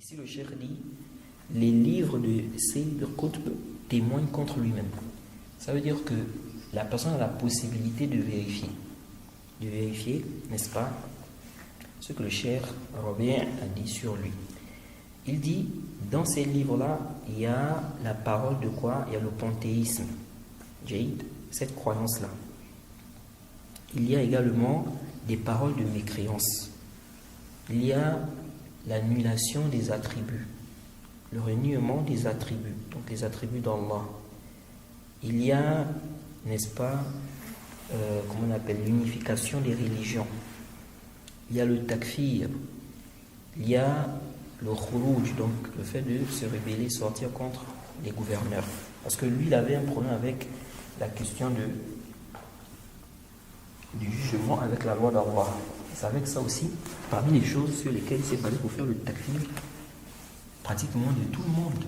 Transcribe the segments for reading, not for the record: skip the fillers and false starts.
Ici, le cheikh dit les livres de Sayyid Qutb témoignent contre lui-même. Ça veut dire que la personne a la possibilité de vérifier, n'est-ce pas, ce que le cheikh Rabi' a dit sur lui. Il dit, dans ces livres-là, il y a la parole de quoi? Il y a le panthéisme, cette croyance-là. Il y a également des paroles de mécréance. Il y a l'annulation des attributs, le reniement des attributs, donc les attributs d'Allah. Il y a, n'est-ce pas, comment on appelle, l'unification des religions. Il y a le takfir. Il y a le khuruj, donc le fait de se rébeller, sortir contre les gouverneurs. Parce que lui, il avait un problème avec la question du jugement avec la loi d'Allah. C'est avec ça aussi, parmi les choses sur lesquelles il s'est basé pour faire le takfir, pratiquement de tout le monde.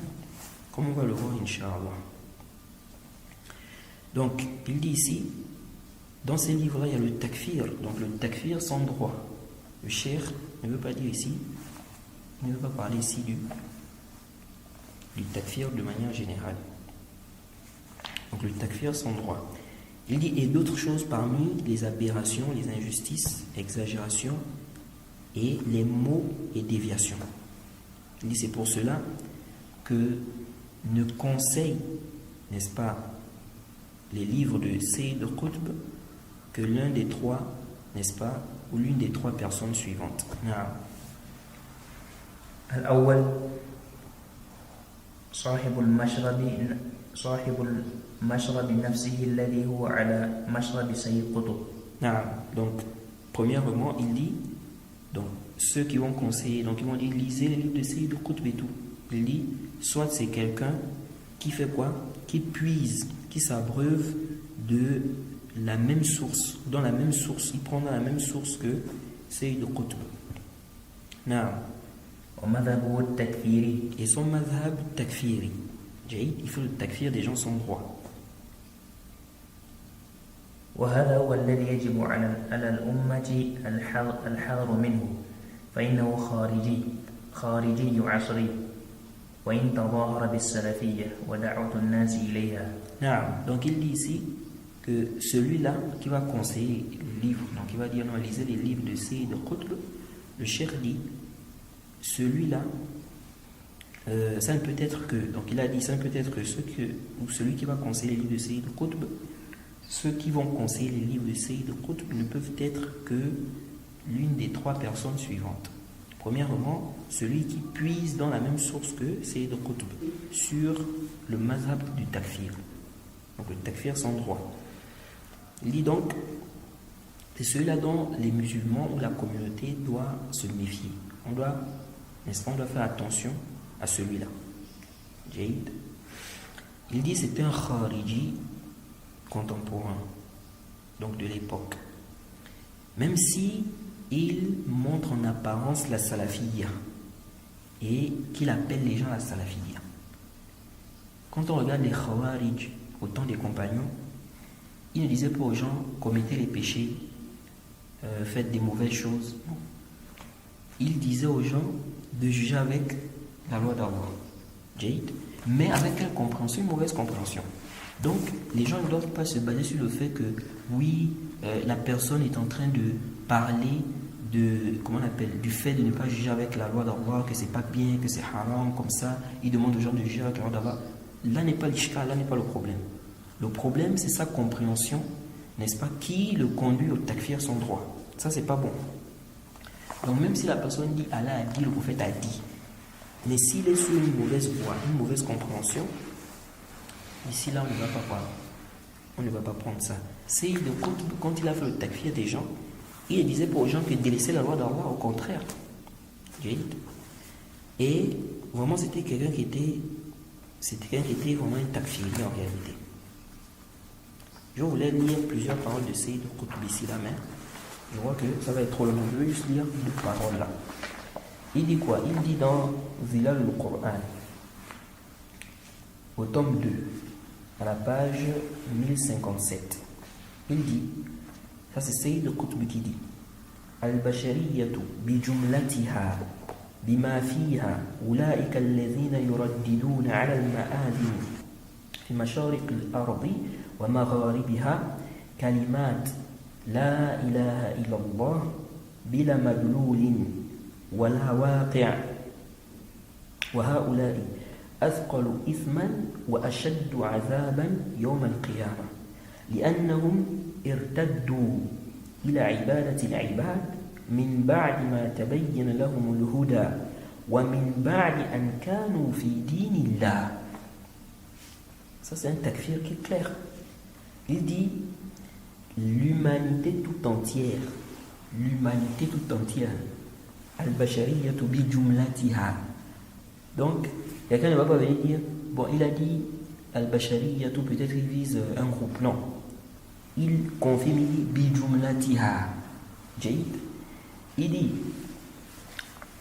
Comme on va le voir, Inch'Allah. Donc, il dit ici, dans ces livres-là, il y a le takfir. Donc, le takfir sans droit. Le cheikh ne veut pas dire ici, il ne veut pas parler ici du takfir de manière générale. Donc, le takfir sans droit. Il dit, et d'autres choses parmi les aberrations, les injustices, exagérations et les maux et déviations. Il dit, c'est pour cela que ne conseille, n'est-ce pas, les livres de Sayyid Qutb que l'un des trois, n'est-ce pas, ou l'une des trois personnes suivantes. الأول صاحب المشرب نفسه الذي هو على مشرب سيد قطب. Donc, premièrement, il dit, donc, ceux qui vont conseiller, donc ils vont dire, lisez les livres de Sayyid Qutb et tout. Il dit, soit c'est quelqu'un qui fait quoi? Qui puise, qui s'abreuve de la même source, dans la même source, il prend dans la même source que Sayyid Qutb. Et son madhab takfiri. Il fait le takfir des gens sans droit. وهذا هو الذي يجب على الأمة الحذر منه فإنه خارجي عصري وإن تظاهر بالسلفية ودعوة الناس إليها. Donc il dit ici que celui-là qui va conseiller les livres, donc il va dire non, lisez les livres de Sayyid Qutb, le cheikh dit celui-là, ça ne peut être que, donc il a dit ça ne peut être que celui qui va conseiller les livres de Sayyid Qutb, ceux qui vont conseiller les livres de Sayyid Qutb ne peuvent être que l'une des trois personnes suivantes. Premièrement, celui qui puise dans la même source que Sayyid Qutb sur le mazhab du takfir, donc le takfir sans droit. Il dit donc, c'est celui-là dont les musulmans ou la communauté doit se méfier. On doit faire attention à celui-là. Jaïd. Il dit c'est un khariji contemporain, donc de l'époque. Même si il montre en apparence la salafiyya et qu'il appelle les gens à la salafiyya. Quand on regarde les khawarij au temps des compagnons, il ne disait pas aux gens commettez les péchés, faites des mauvaises choses. Non. Il disait aux gens de juger avec la loi d'Allah. Mais avec quelle compréhension? Une mauvaise compréhension. Donc, les gens ne doivent pas se baser sur le fait que, oui, la personne est en train de parler du fait de ne pas juger avec la loi d'Allah, que c'est pas bien, que c'est haram, comme ça. Il demande aux gens de juger avec la loi d'Allah. Là n'est pas l'ishka, là n'est pas le problème. Le problème, c'est sa compréhension, n'est-ce pas, qui le conduit au takfir sans droit. Ça, c'est pas bon. Donc, même si la personne dit Allah a dit, le prophète a dit, mais s'il est sur une mauvaise voie, une mauvaise compréhension, ici là on ne va pas prendre ça. Quand il a fait le takfir des gens, il disait pour les gens que délaisser la loi d'Allah, au contraire. Et vraiment c'était quelqu'un qui était vraiment un takfiri en réalité. Je voulais lire plusieurs paroles de Sayyid Qutb ici là, mais je vois que ça va être trop long. Je vais juste lire deux paroles là. Il dit quoi? Il dit dans Zilal al-Qur'an, au tome 2, à la page 1057. Il dit, ça c'est Sayyid Qutb qui dit, Al-Bashariyatu bi jumlatiha بما فيها أولئك الذين يرددون على المآذن في مشارق الأرض ومغاربها كلمات لا إله إلا الله بلا مدلول ولا واقع وهؤلاء أثقل إثما وأشد عذابا يوم القيامة لأنهم ارتدوا إلى عبادة العباد من بعد ما تبين لهم الهدى ومن بعد أن كانوا في دين الله. Ça c'est un takfir qui est clair. Il dit l'humanité tout entière, al-bashariyatu bi jumlatiha. Donc, quelqu'un ne va pas venir dire, bon, il a dit al-bashariyatu, peut-être il vise un groupe. Non. Il confirme, il dit bi jumlatiha. Il dit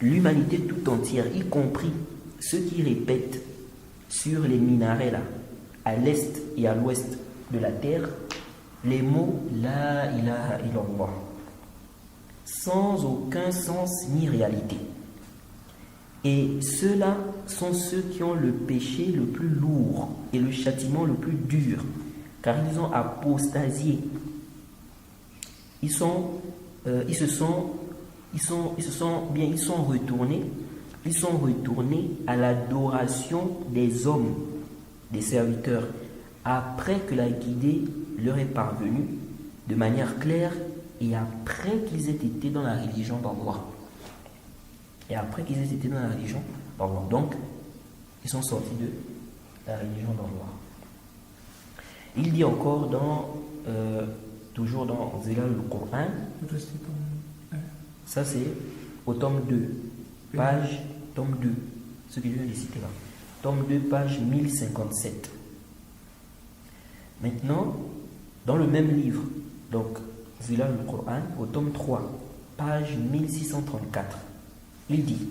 l'humanité tout entière, y compris ceux qui répètent sur les minarets là, à l'est et à l'ouest de la terre, les mots La ilaha illallah, sans aucun sens ni réalité. Et ceux-là sont ceux qui ont le péché le plus lourd et le châtiment le plus dur, car ils ont apostasié. Ils sont retournés à l'adoration des hommes, des serviteurs, après que la guidée leur est parvenue de manière claire et après qu'ils aient été dans la religion d'Allah. Donc, ils sont sortis de la religion d'Allah. Il dit encore toujours dans Zilal al-Qur'an, ça c'est au tome 2, tome 2, ce que je viens de citer là, tome 2, page 1057. Maintenant, dans le même livre, donc Zilal al-Qur'an, au tome 3, page 1634, il dit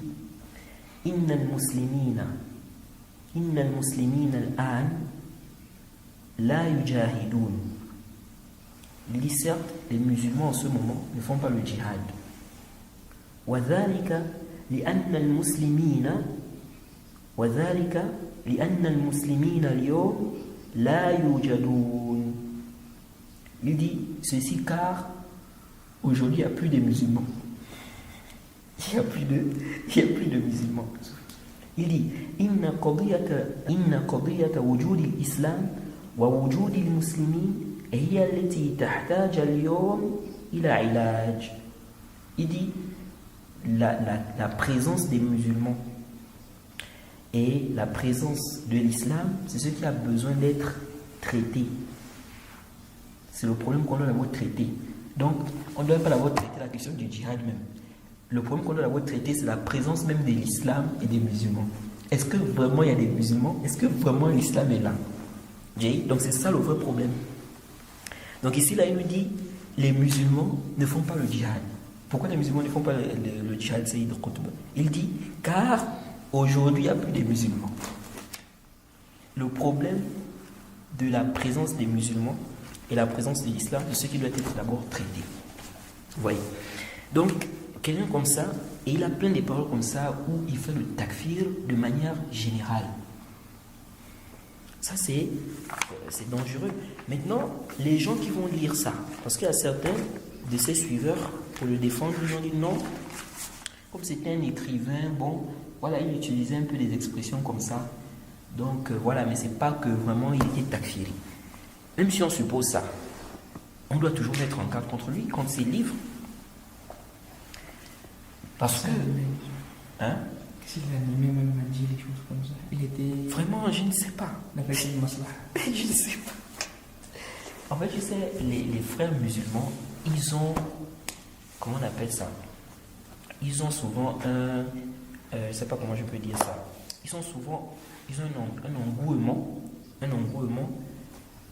Inna al-muslimina al-an la yujahidun. Il dit certes, les musulmans en ce moment ne font pas le djihad. وذلك لأن المسلمين اليوم لا يوجدون. Il dit ceci car aujourd'hui il n'y a plus de musulmans. Il n'y a plus de musulmans. Il dit إن قضية وجود الإسلام ووجود المسلمين هي التي تحتاج اليوم إلى علاج. Il dit la présence des musulmans et la présence de l'islam, c'est ce qui a besoin d'être traité. C'est le problème qu'on doit l'avoir traité. Donc, on ne doit pas l'avoir traité la question du djihad même. Le problème qu'on doit l'avoir traité, c'est la présence même de l'islam et des musulmans. Est-ce que vraiment il y a des musulmans? Est-ce que vraiment l'islam est là? Donc, c'est ça le vrai problème. Donc, ici, là, il nous dit les musulmans ne font pas le djihad. Pourquoi les musulmans ne font pas le djihad, Sayyid Qutb? Il dit car aujourd'hui il n'y a plus de musulmans. Le problème de la présence des musulmans et la présence de l'islam, c'est ce qui doit être d'abord traité. Vous voyez? Donc, quelqu'un comme ça, et il a plein de paroles comme ça où il fait le takfir de manière générale. Ça, c'est dangereux. Maintenant, les gens qui vont lire ça, parce qu'il y a certains de ses suiveurs, pour le défendre, ils ont dit non, comme c'était un écrivain, bon, voilà, il utilisait un peu des expressions comme ça. Donc, voilà, mais c'est pas que vraiment il était takfiri. Même si on suppose ça, on doit toujours mettre en garde contre lui, contre ses livres. Parce que... Hein? S'il a même dit des choses comme ça, il était... Vraiment, je ne sais pas. Je ne sais pas. En fait, je sais, les frères musulmans, ils ont... Comment on appelle ça? Ils ont souvent un... je ne sais pas comment je peux dire ça. Ils ont un engouement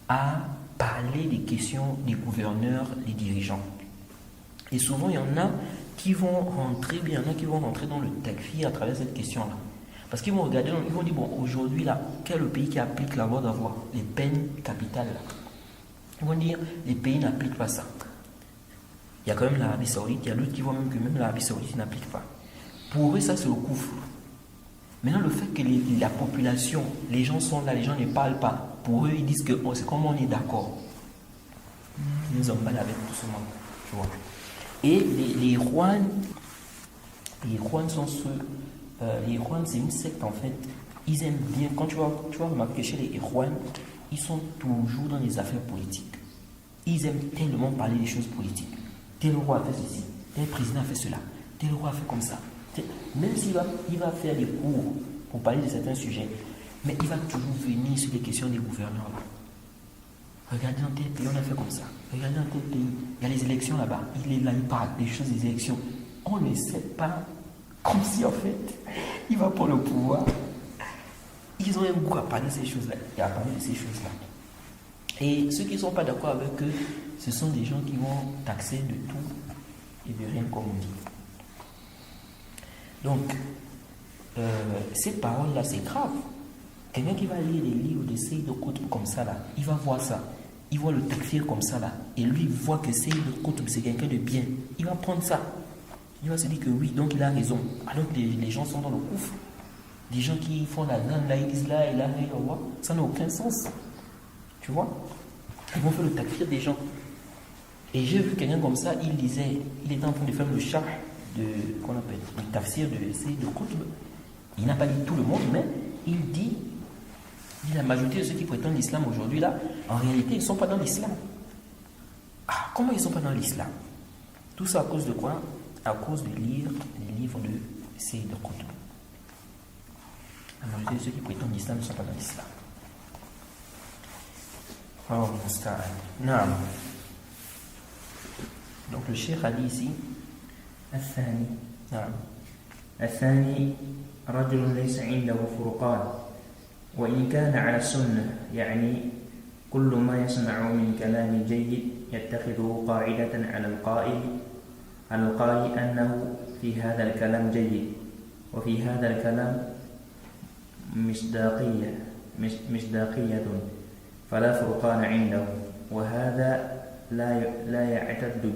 à parler des questions des gouverneurs, des dirigeants. Et souvent, il y en a qui vont rentrer dans le takfir à travers cette question-là. Parce qu'ils vont regarder, ils vont dire, bon, aujourd'hui, là, quel est le pays qui applique la loi d'avoir les peines capitales là? Ils vont dire, les pays n'appliquent pas ça. Il y a quand même l'Arabie Saoudite, il y a d'autres qui voient même que même l'Arabie Saoudite n'applique pas. Pour eux, ça c'est le couvre. Maintenant, le fait que la population, les gens sont là, les gens ne parlent pas, pour eux, ils disent que c'est comme on est d'accord. Ils nous emballent avec tout ce monde, tu vois. Et les Juan sont ceux. Les Juan, c'est une secte en fait. Ils aiment bien, quand tu vas remarquer chez les Juan, ils sont toujours dans les affaires politiques. Ils aiment tellement parler des choses politiques. Tel roi a fait ceci, tel président a fait cela, tel roi a fait comme ça. Même s'il va faire des cours pour parler de certains sujets, mais il va toujours venir sur les questions des gouverneurs. Regardez dans tel pays, on a fait comme ça. Regardez dans tel pays, il y a les élections là-bas. Il est là, il parle des choses des élections. On ne sait pas, comme si en fait, il va pour le pouvoir. Ils ont un goût à parler de ces choses-là. Et à parler de ces choses-là. Et ceux qui ne sont pas d'accord avec eux, ce sont des gens qui vont taxer de tout et de rien, comme on dit. Donc, ces paroles-là, c'est grave. Quelqu'un qui va lire les livres de Seyd Qutb comme ça, là, il va voir ça. Il voit le takfir comme ça, là. Et lui, il voit que Seyd Qutb, c'est quelqu'un de bien. Il va prendre ça. Il va se dire que oui, donc il a raison. Alors que les gens sont dans le ouf. Des gens qui font la langue, là, ils disent là, et là, et là, ça n'a aucun sens. Tu vois? Ils vont faire le takfir des gens. Et j'ai vu quelqu'un comme ça, il était en train de faire le char qu'on appelle, le tafsir de Seyd Qutb. Il n'a pas dit tout le monde, mais il dit la majorité de ceux qui prétendent l'islam aujourd'hui, là, en réalité, ils ne sont pas dans l'islam. Ah, comment ils ne sont pas dans l'islam? Tout ça à cause de quoi? À cause de lire les livres de Seyd Qutb. La majorité de ceux qui prétendent l'islam ne sont pas dans l'islam. Oh, non. Donc le cheikh a dit ici الثاني نعم. الثاني رجل ليس عنده فرقان وإن كان على السنة يعني كل ما يسمع من كلام جيد يتخذه قاعدة على القائل أنه في هذا الكلام جيد وفي هذا الكلام مصداقية فلا فرقان عنده وهذا لا يعتد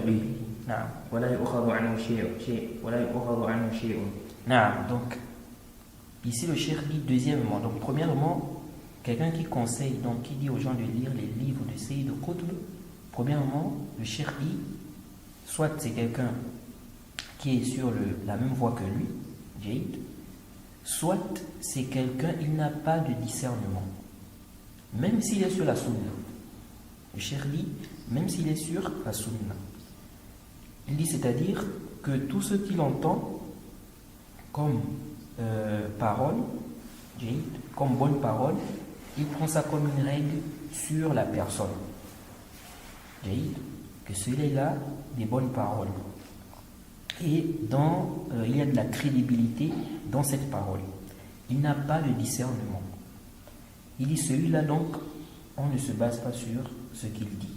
به نعم. ولا يؤخذ عنه شيء. نعم. Donc ici le cheikh dit deuxièmement. Donc premièrement, quelqu'un qui conseille, donc qui dit aux gens de lire les livres de Seyd Qutb, premièrement, le cheikh dit soit c'est quelqu'un qui est sur la même voie que lui, Jade, soit c'est quelqu'un, il n'a pas de discernement. Même s'il est sur la sunna. Le cheikh dit, même s'il est sur la sunna. Il dit, c'est-à-dire que tout ce qu'il entend comme parole, comme bonne parole, il prend ça comme une règle sur la personne. Que celui-là des bonnes paroles. Et il y a de la crédibilité dans cette parole. Il n'a pas de discernement. Il dit, celui-là donc, on ne se base pas sur ce qu'il dit.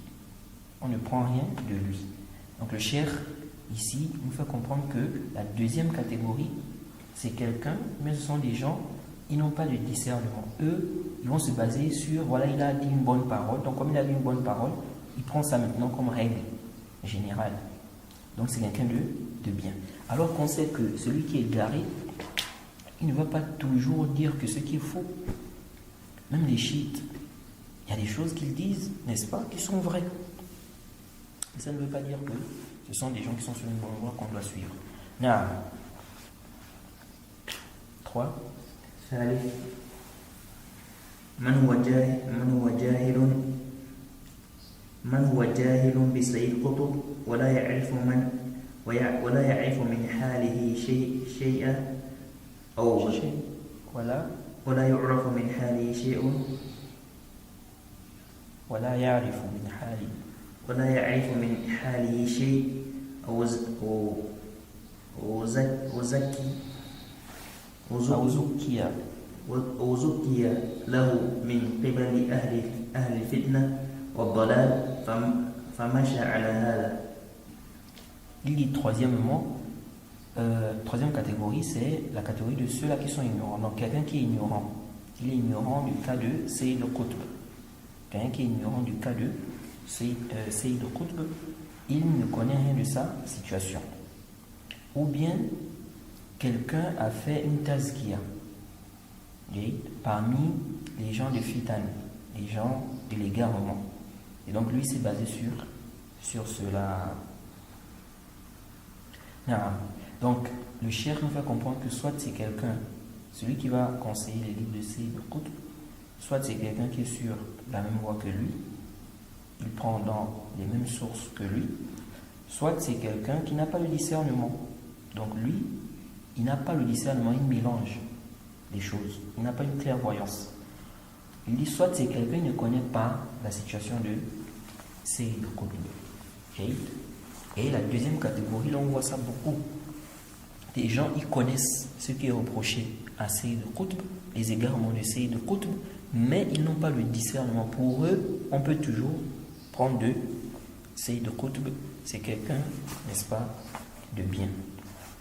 On ne prend rien de lui. Donc le cheikh, ici, nous fait comprendre que la deuxième catégorie, c'est quelqu'un, mais ce sont des gens, ils n'ont pas de discernement. Eux, ils vont se baser sur, voilà, il a dit une bonne parole. Donc comme il a dit une bonne parole, il prend ça maintenant comme règle générale. Donc c'est quelqu'un de bien. Alors qu'on sait que celui qui est garé, il ne va pas toujours dire que ce qui est faux. Même les chiites, il y a des choses qu'ils disent, n'est-ce pas, qui sont vraies. Mais ça ne veut pas dire que ce sont des gens qui sont sur une bonne voie qu'on doit suivre. Naam. 3. ثالث من هو جاهل بسيد قطب ولا يعرف من حاله شيئا أو ولا يعرف من حاله شيء ولا يعرف من حاله شيء أو زكي له من قبل أهل الفتنة والضلال فمشى على هذا. Il dit troisièmement, troisième catégorie, c'est la catégorie de ceux-là qui sont ignorants. Donc quelqu'un qui est ignorant, il est ignorant du cas de Seyd Qutb. Quelqu'un qui est ignorant du cas de Seyd Qutb, il ne connaît rien de sa situation. ou bien quelqu'un a fait une tazkiya parmi les gens de Fitan, les gens de l'égarement. Et donc lui s'est basé sur cela. Donc le cheikh nous fait comprendre que soit c'est quelqu'un, celui qui va conseiller les livres de Sayyid Qutb, soit c'est quelqu'un qui est sur la même voie que lui, il prend dans les mêmes sources que lui, soit c'est quelqu'un qui n'a pas le discernement. Donc lui, il n'a pas le discernement, il mélange les choses, il n'a pas une clairvoyance. Il dit soit c'est quelqu'un qui ne connaît pas la situation de Sayyid Qutb. Et la deuxième catégorie, là on voit ça beaucoup. Des gens, ils connaissent ce qui est reproché à Sayyid Qutb, les égarements de Sayyid Qutb, mais ils n'ont pas le discernement. Pour eux, on peut toujours prendre de Sayyid Qutb, c'est quelqu'un, n'est-ce pas, de bien.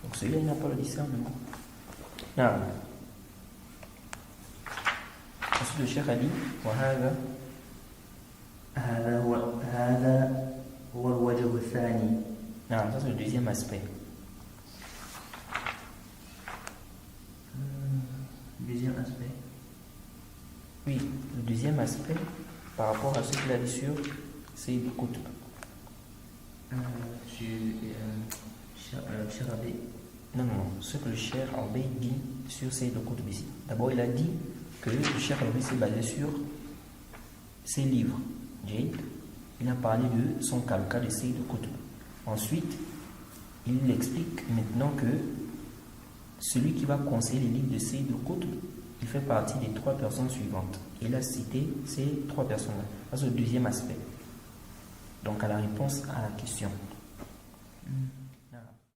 Donc celui-là, il n'a pas le discernement. Ensuite, le cheikh a dit هذا هو الوجه الثاني. ça c'est le deuxième aspect. Deuxième aspect. Oui, le deuxième aspect par rapport à ce qu'il a dit sur Sayyid Qutb. Non, ce que le cheikh Albay dit sur Sayyid Qutb ici. D'abord, il a dit que le cheikh Albay s'est basé sur ses livres. Il a parlé de son cas, le cas de Sayyid Qutb. Ensuite, il explique maintenant que celui qui va conseiller les livres de Sayyid Qutb, il fait partie des 3 personnes suivantes. Il a cité ces 3 personnes-là. Ça, c'est le deuxième aspect. Donc, à la réponse à la question.